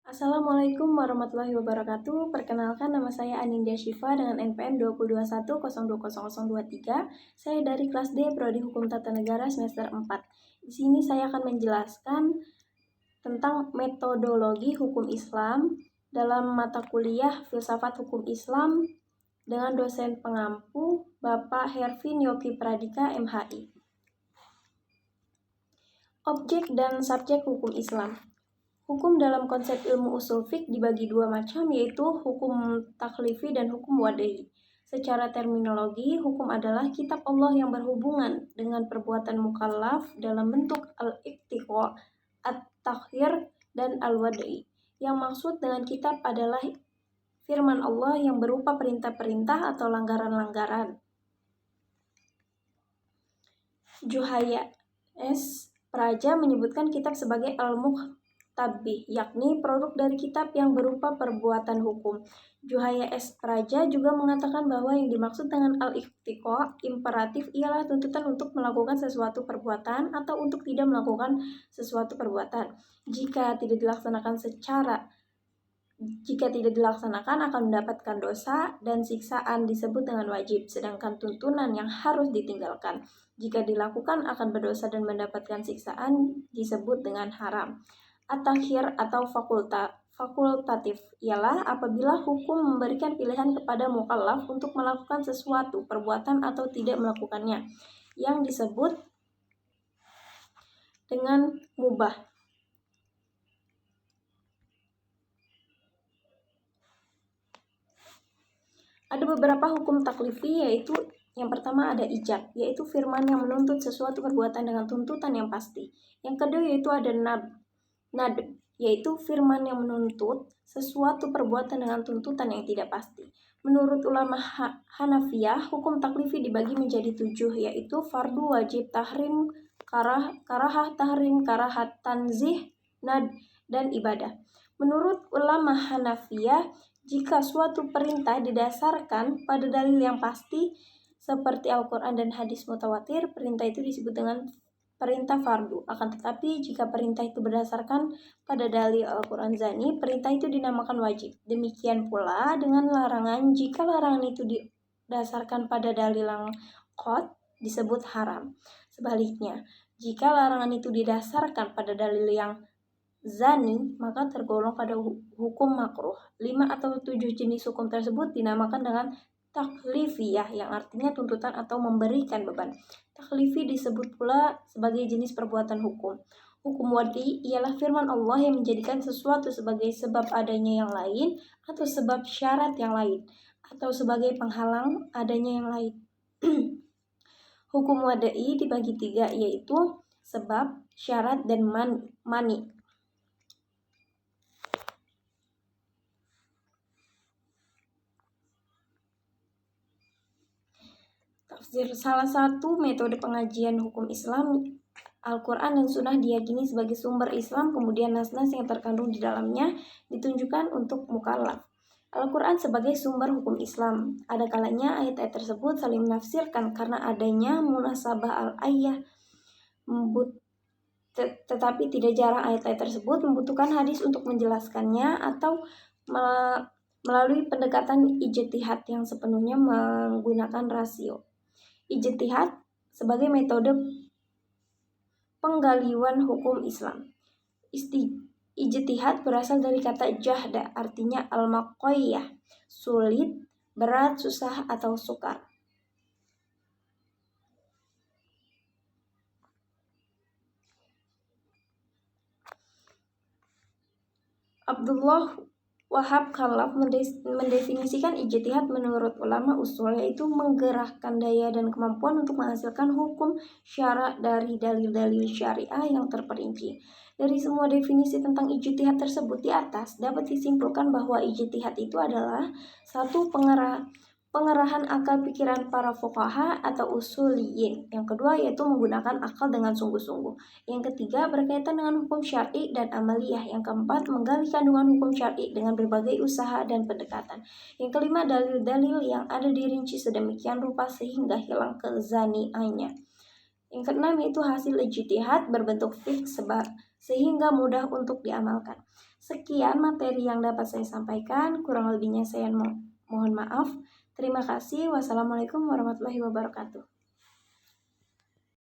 Assalamualaikum warahmatullahi wabarakatuh. Perkenalkan, nama saya Anindya Syifa dengan NPM 2021020023. Saya dari kelas D Prodi Hukum Tata Negara semester 4. Di sini saya akan menjelaskan tentang metodologi hukum Islam dalam mata kuliah Filsafat Hukum Islam dengan dosen pengampu Bapak Hervin Yogi Pradika MHI. Objek dan subjek hukum Islam. Hukum dalam konsep ilmu usul fiqh dibagi dua macam, yaitu hukum taklifi dan hukum wadai. Secara terminologi, hukum adalah kitab Allah yang berhubungan dengan perbuatan mukallaf dalam bentuk al-iqtiqa, at-takhir, dan al-wadai. Yang maksud dengan kitab adalah firman Allah yang berupa perintah-perintah atau langgaran-langgaran. Juhaya S. Praja menyebutkan kitab sebagai al-muhtabih, yakni produk dari kitab yang berupa perbuatan hukum. Juhaya S. Praja juga mengatakan bahwa yang dimaksud dengan al-iqtiqa imperatif ialah tuntutan untuk melakukan sesuatu perbuatan atau untuk tidak melakukan sesuatu perbuatan. Jika tidak dilaksanakan akan mendapatkan dosa dan siksaan disebut dengan wajib, sedangkan tuntunan yang harus ditinggalkan jika dilakukan akan berdosa dan mendapatkan siksaan disebut dengan haram. At-takhir atau fakultatif ialah apabila hukum memberikan pilihan kepada mukallaf untuk melakukan sesuatu perbuatan atau tidak melakukannya, yang disebut dengan mubah. Ada beberapa hukum taklifi, yaitu yang pertama ada ijab, yaitu firman yang menuntut sesuatu perbuatan dengan tuntutan yang pasti. Yang kedua yaitu ada nadb, yaitu firman yang menuntut sesuatu perbuatan dengan tuntutan yang tidak pasti. Menurut ulama Hanafiyah, hukum taklifi dibagi menjadi 7, yaitu fardu, wajib, tahrim, karahah, tahrim, karahat, tanzih, nad, dan ibadah. Menurut ulama Hanafiyah, jika suatu perintah didasarkan pada dalil yang pasti seperti Al-Quran dan hadis mutawatir, perintah itu disebut dengan perintah fardu. Akan tetapi jika perintah itu berdasarkan pada dalil Al-Quran zani, perintah itu dinamakan wajib. Demikian pula dengan larangan, jika larangan itu didasarkan pada dalil yang qat, disebut haram. Sebaliknya, jika larangan itu didasarkan pada dalil yang zani, maka tergolong pada hukum makruh. 5 atau 7 jenis hukum tersebut dinamakan dengan taklifiyah, yang artinya tuntutan atau memberikan beban. Taklifi disebut pula sebagai jenis perbuatan hukum. Hukum wadi ialah firman Allah yang menjadikan sesuatu sebagai sebab adanya yang lain, atau sebab syarat yang lain, atau sebagai penghalang adanya yang lain. Hukum wadai dibagi 3, yaitu sebab, syarat, dan mani. Tafsir. Salah satu metode pengajian hukum Islam, Al-Quran dan Sunnah diyakini sebagai sumber Islam, kemudian nas-nas yang terkandung di dalamnya ditunjukkan untuk mukallaf. Al-Quran sebagai sumber hukum Islam. Ada kalanya ayat-ayat tersebut saling menafsirkan karena adanya munasabah al-ayah, tetapi tidak jarang ayat-ayat tersebut membutuhkan hadis untuk menjelaskannya atau melalui pendekatan ijtihad yang sepenuhnya menggunakan rasio. Ijtihad sebagai metode penggalian hukum Islam. Ijtihad berasal dari kata jahda, artinya al-maqayyah, sulit, berat, susah, atau sukar. Abdullah Wahab Khalaf mendefinisikan ijtihad menurut ulama usul, yaitu menggerakkan daya dan kemampuan untuk menghasilkan hukum syara dari dalil-dalil syariah yang terperinci. Dari semua definisi tentang ijtihad tersebut di atas, dapat disimpulkan bahwa ijtihad itu adalah satu pengerahan akal pikiran para fuqaha atau usuliyin. Yang kedua yaitu menggunakan akal dengan sungguh-sungguh. Yang ketiga berkaitan dengan hukum syar'i dan amaliyah. Yang keempat menggali kandungan hukum syar'i dengan berbagai usaha dan pendekatan. Yang kelima dalil-dalil yang ada dirinci sedemikian rupa sehingga hilang kezaniannya. Yang keenam yaitu hasil ijtihad berbentuk fiqh sehingga mudah untuk diamalkan. Sekian materi yang dapat saya sampaikan, kurang lebihnya saya mohon maaf. Terima kasih. Wassalamualaikum warahmatullahi wabarakatuh.